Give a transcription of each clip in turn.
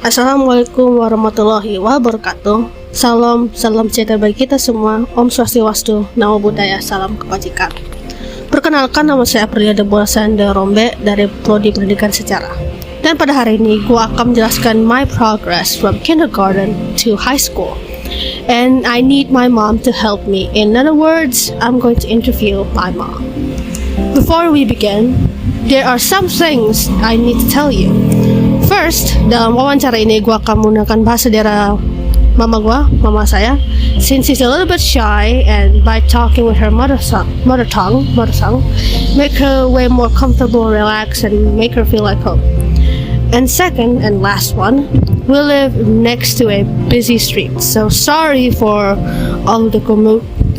Assalamualaikum warahmatullahi wabarakatuh. Salam sejahtera bagi kita semua. Om Swastiastu, Namo Buddhaya, salam kebajikan. Perkenalkan, nama saya Aprilia Deborah Sande Rombe dari Prodi Pendidikan Sejarah. Dan pada hari ini gue akan menjelaskan my progress from kindergarten to high school. And I need my mom to help me. In other words, I'm going to interview my mom. Before we begin, there are some things I need to tell you. First, dalam wawancara ini gue akan menggunakan bahasa daerah mama saya, since she's a little bit shy, and by talking with her mother tongue, make her way more comfortable, relax, and make her feel like home. And second and last one, we live next to a busy street, so sorry for all the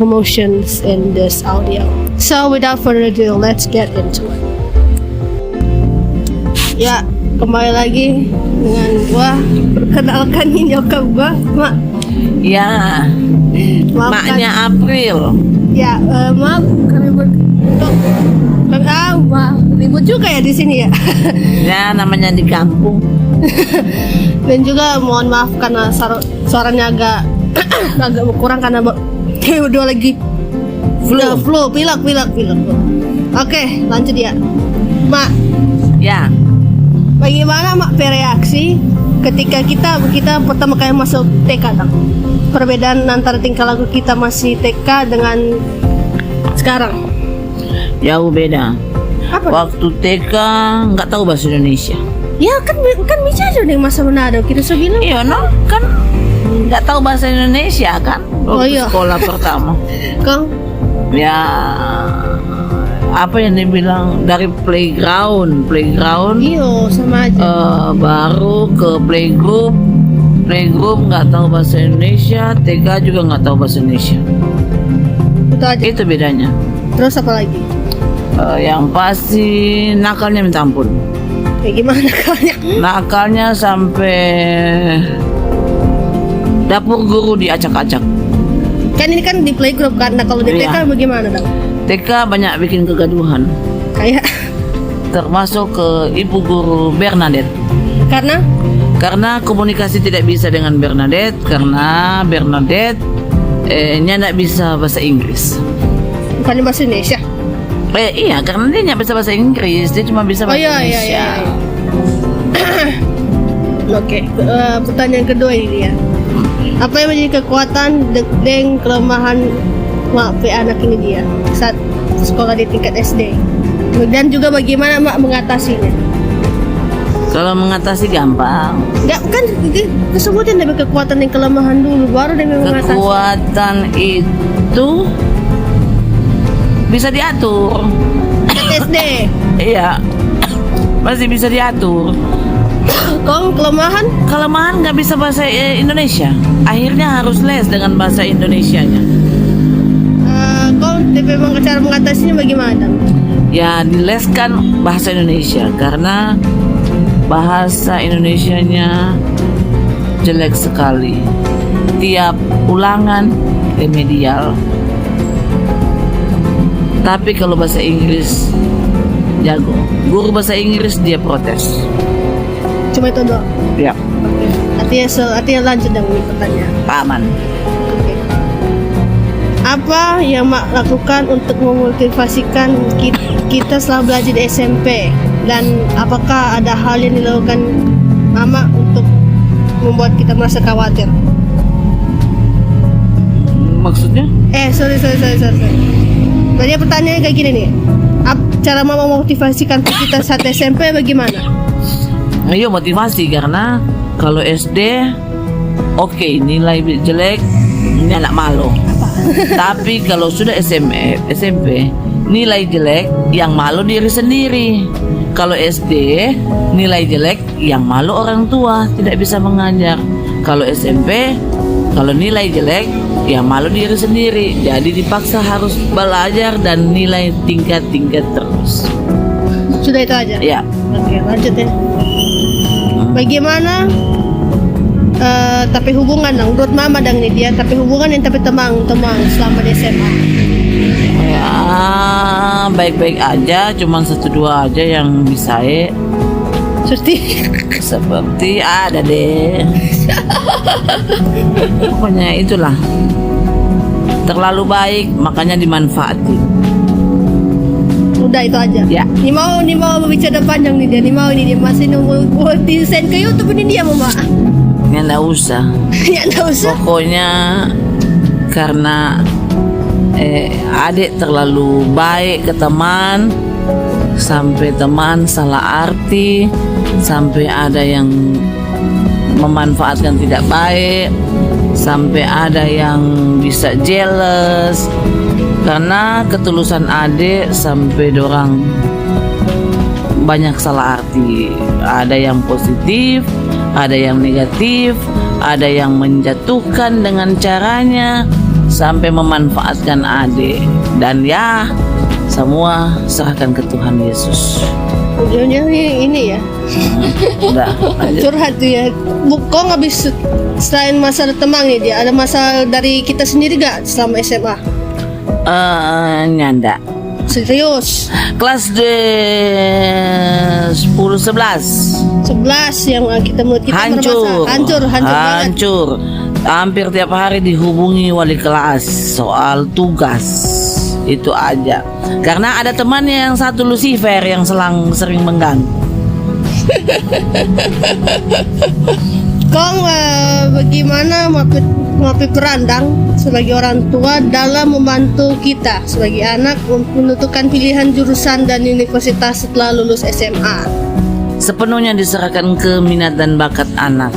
commotions in this audio. So without further ado, let's get into it. Ya, kembali lagi dengan gua. Perkenalkan ini nyokap gua, Mak. Ya, Maafkan. maknya April. Ya, maaf kami ribut juga ya di sini ya. Ya, namanya di kampung. Dan juga mohon maaf karena suaranya agak agak berkurang karena udah lagi flu, pilek. Oke, lanjut ya. Mak, Ya, bagaimana Mak bereaksi ketika kita pertama kali masuk TK, Dang? Perbedaan antara tingkah laku kita masih TK dengan sekarang. jauh beda. Apa? Waktu TK nggak tahu bahasa Indonesia. Ya kan bisa aja nih masa Manado kita sudah bilang. Iya, no, kan nggak tahu bahasa Indonesia kan. Oh, Waktu iya. sekolah pertama. Kang, Ya, apa yang dibilang dari playground, iyo sama aja. baru ke playgroup nggak tahu bahasa Indonesia, TK juga nggak tahu bahasa Indonesia. Itu aja. Itu bedanya. Terus apa lagi? Yang pasti nakalnya minta ampun. Kayak gimana nakalnya? Nakalnya sampai dapur guru diacak-acak. Kan ini kan di playgroup kan. Nah kalau di TK Iya. bagaimana, Dang? TK banyak bikin kegaduhan, Kayak termasuk ke ibu guru Bernadette. karena Komunikasi tidak bisa dengan Bernadette karena Bernadette nya tidak bisa bahasa Inggris. bukannya bahasa Indonesia. Iya, karena dia nggak bisa bahasa Inggris, dia cuma bisa bahasa Indonesia. Iya. Oke, pertanyaan kedua ini ya. Apa yang menjadi kekuatan dan kelemahan Mak anak ini dia saat sekolah di tingkat SD? Dan juga bagaimana Mak mengatasinya? Kalau mengatasi gampang. Enggak kan kesebutin dari kekuatan dan kelemahan dulu baru dia mengatasi. Kekuatan itu bisa diatur. Tingkat SD. Iya, masih bisa diatur. Kong kelemahan Nggak bisa bahasa Indonesia, akhirnya harus les dengan bahasa Indonesianya. Kong tapi memang cara mengatasinya bagaimana? Ya, dileskan bahasa Indonesia karena bahasa Indonesianya jelek sekali. Tiap ulangan remedial. Tapi kalau bahasa Inggris jago. Guru bahasa Inggris dia protes. Cuma itu doang. Ya, Artinya lanjut dengan pertanyaan. paman. Oke. Apa yang Mak lakukan untuk memotivasikan kita setelah belajar di SMP? Dan apakah ada hal yang dilakukan Mama untuk membuat kita merasa khawatir? Maksudnya? Sorry. Tadi pertanyaannya kayak gini nih. Cara Mama memotivasikan kita saat SMP bagaimana? Iya, motivasi karena kalau SD oke, nilai jelek ini anak malu. Tapi kalau sudah SMP nilai jelek yang malu diri sendiri. Kalau SD nilai jelek yang malu orang tua, tidak bisa mengajar. Kalau SMP kalau nilai jelek yang malu diri sendiri. Jadi dipaksa harus belajar dan nilai tingkat terus. Sudah itu aja? Ya. Oke, lanjut ya. Bagaimana tapi hubungan dong, menurut Mama dong nih dia tapi hubungan yang tapi temang selama di SMA? Ya, baik-baik aja, cuman 1-2 aja yang bisa Seperti ada deh. Pokoknya itulah. Terlalu baik makanya dimanfaatin. Udah itu aja. Ya. Ini mau berbicara panjang nih dia. Ini dia masih nunggu buat desain ke YouTube ini dia mama. Ya nggak usah. Ya nggak usah. Pokoknya karena adik terlalu baik ke teman, sampai teman salah arti, sampai ada yang memanfaatkan tidak baik, sampai ada yang bisa jealous karena ketulusan adik, sampai dorang banyak salah arti. Ada yang positif, ada yang negatif, ada yang menjatuhkan dengan caranya sampai memanfaatkan adik. Dan ya, semua serahkan ke Tuhan Yesus. Ujungnya ini ya. Udah, lanjut. Curhat tuh ya. Kok nggak bisa selain masalah teman nih dia, ada masalah dari kita sendiri gak selama SMA? Nyanda. Serius? Kelas 10-11 yang kita menurut kita hancur banget. Hampir tiap hari dihubungi wali kelas soal tugas. Itu aja. Karena ada temannya yang satu Lucifer yang sering mengganggu. Kong, bagaimana mengambil perandang sebagai orang tua dalam membantu kita sebagai anak menentukan pilihan jurusan dan universitas setelah lulus SMA? Sepenuhnya diserahkan ke minat dan bakat anak.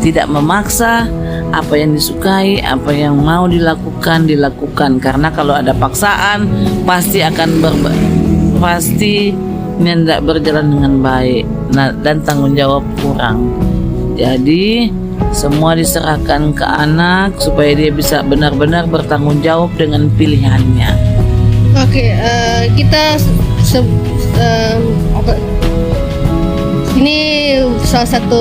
Tidak memaksa. Apa yang disukai, apa yang mau dilakukan. Karena kalau ada paksaan pasti tidak berjalan dengan baik. Dan tanggung jawab kurang. Jadi semua diserahkan ke anak supaya dia bisa benar-benar bertanggung jawab dengan pilihannya. Oke, kita ini salah satu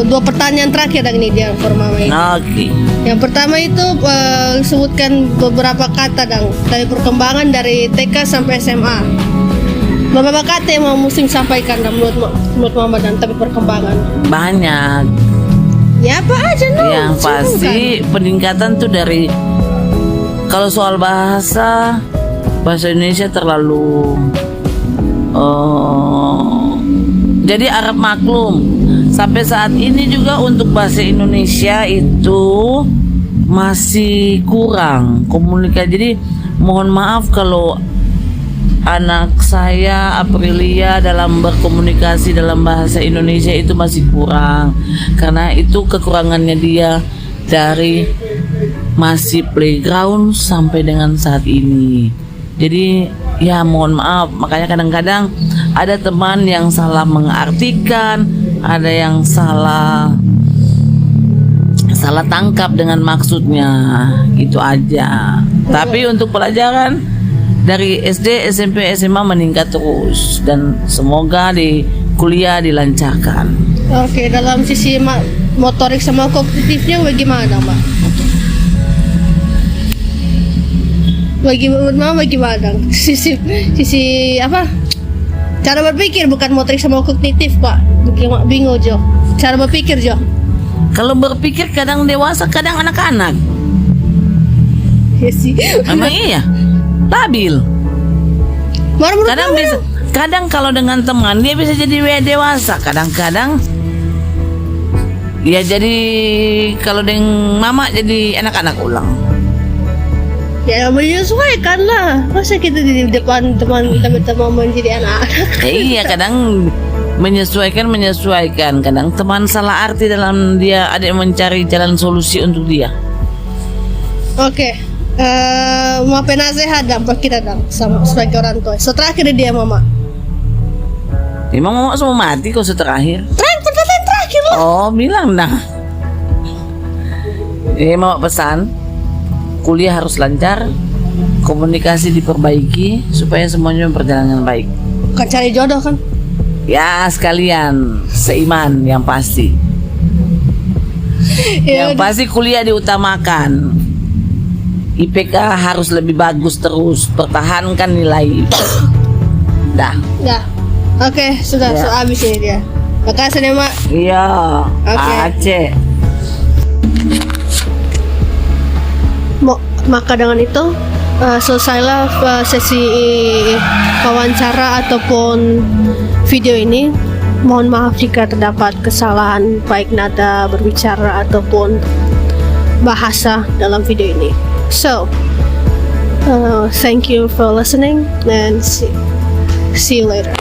dua pertanyaan terakhir ini dia formal ini. Oke. Yang pertama itu sebutkan beberapa kata dari perkembangan dari TK sampai SMA. Beberapa kata yang mau Muslim sampaikan menurut Mama dan tapi perkembangan. Banyak. Ya apa aja Yang pasti peningkatan tuh dari kalau soal bahasa Indonesia terlalu jadi Arab maklum. Sampai saat ini juga untuk bahasa Indonesia itu masih kurang komunikasi. Jadi mohon maaf kalau anak saya Aprilia dalam berkomunikasi dalam bahasa Indonesia itu masih kurang. Karena itu kekurangannya dia dari masih playground sampai dengan saat ini. Jadi ya mohon maaf, makanya kadang-kadang ada teman yang salah mengartikan, ada yang salah tangkap dengan maksudnya, itu aja. Tapi untuk pelajaran dari SD, SMP, SMA meningkat terus dan semoga di kuliah dilancarkan. Oke, dalam sisi motorik sama kognitifnya bagaimana, Mbak? Bagaimana? Sisi apa? Cara berpikir bukan motorik sama kognitif, Pak. Bingung, Jo. Cara berpikir, Jo. Kalau berpikir kadang dewasa, kadang anak-anak. Ya sih. Memang iya. Labil. Kadang kalau dengan teman dia bisa jadi dewasa, kadang-kadang ya jadi kalau dengan mama jadi anak-anak ulang. Ya menyesuaikan lah. Masa kita di depan teman-teman menjadi anak-anak. Iya, kadang menyesuaikan. Kadang teman salah arti dalam dia ada yang mencari jalan solusi untuk dia. Oke. Mau penasehat buat kita sama sebagai orang tua. Terakhir dia mama. Emang mama semua mati kok terakhir? Pertanyaan terakhir lah. Oh, bilang dah. Mama pesan kuliah harus lancar, komunikasi diperbaiki supaya semuanya berjalan dengan baik. Bukan cari jodoh kan? Ya sekalian seiman yang pasti. Yang pasti kuliah diutamakan. IPK harus lebih bagus terus, pertahankan nilai. Dah. Oke, sudah habis ini dia. Makasih nih Mak. Iya. Oke. Aceh. Maka dengan itu selesailah sesi wawancara ataupun video ini. Mohon maaf jika terdapat kesalahan baik nada berbicara ataupun bahasa dalam video ini. So, thank you for listening and see you later.